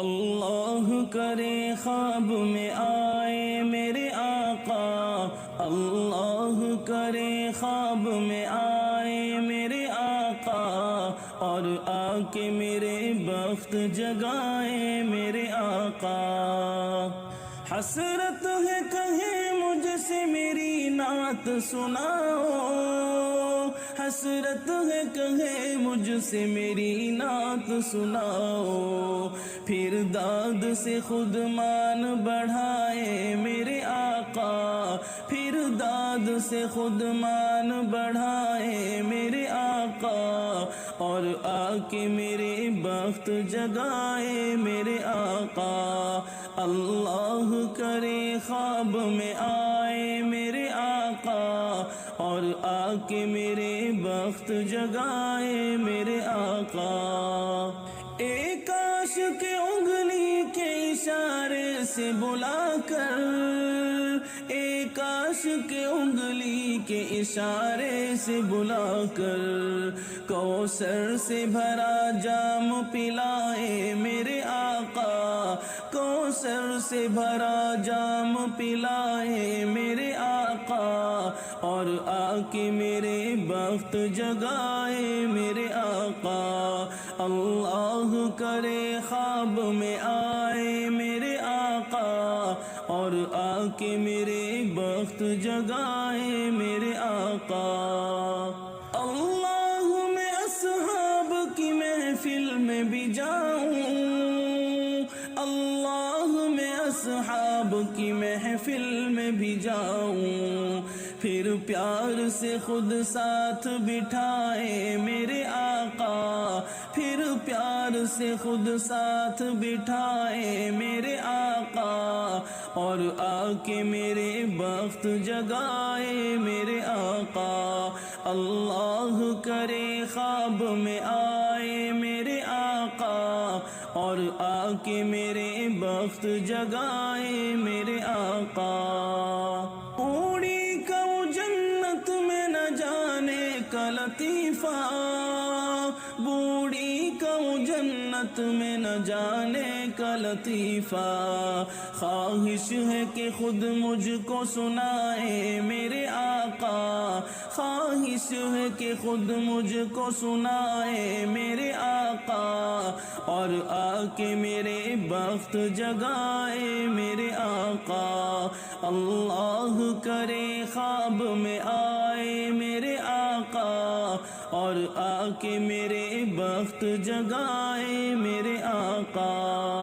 اللہ کرے خواب میں آئے میرے آقا، اللہ کرے خواب میں آئے میرے آقا، اور آ کے میرے بخت جگائے میرے آقا۔ حسرت ہے کہیں مجھ سے میری نعت سناؤ، حسرت ہے کہیں مجھ سے میری نعت سناؤ، پھر داد سے خود مان بڑھائے میرے آقا، پھر داد سے خود مان بڑھائے میرے آقا، اور آ کے میرے بخت جگائے میرے آقا۔ اللہ کرے خواب میں آئے میرے آقا، اور آ کے میرے بخت جگائے میرے آقا۔ ایک عاشق کے انگلی کے اشارے سے بلا کر، ایک عاشق کے انگلی کے اشارے سے بلا کر، کوثر سے بھرا جام پلائے میرے آقا، کوثر سے بھرا جام پلائے میرے آقا، اور آ کے میرے بخت جگائے میرے آقا۔ اللہ کرے خواب میں آئے میرے آقا، اور آ کے میرے بخت جگائے میرے آقا۔ اللہ میں اصحاب کی محفل میں بھی جاؤں، اللہ میں اصحاب کی محفل میں بھی جاؤں، پھر پیار سے خود ساتھ بٹھائے میرے آقا، پھر پیار سے خود ساتھ بٹھائے میرے آقا، اور آ کے میرے بخت جگائے میرے آقا۔ اللہ کرے خواب میں آئے میرے آقا، اور آ کے میرے بخت جگائے میرے آقا۔ اوڑی کا جنت میں نہ جانے کا لطیفہ، بوڑھی کا جنت میں نہ جانے کا لطیفہ، خواہش ہے کہ خود مجھ کو سنائے میرے آقا، خواہش ہے کہ خود مجھ کو سنائے میرے آقا، اور آ کے میرے بخت جگائے میرے آقا۔ اللہ کرے خواب میں آئے میرے آقا، اور آ کے میرے بخت جگائے میرے آقا۔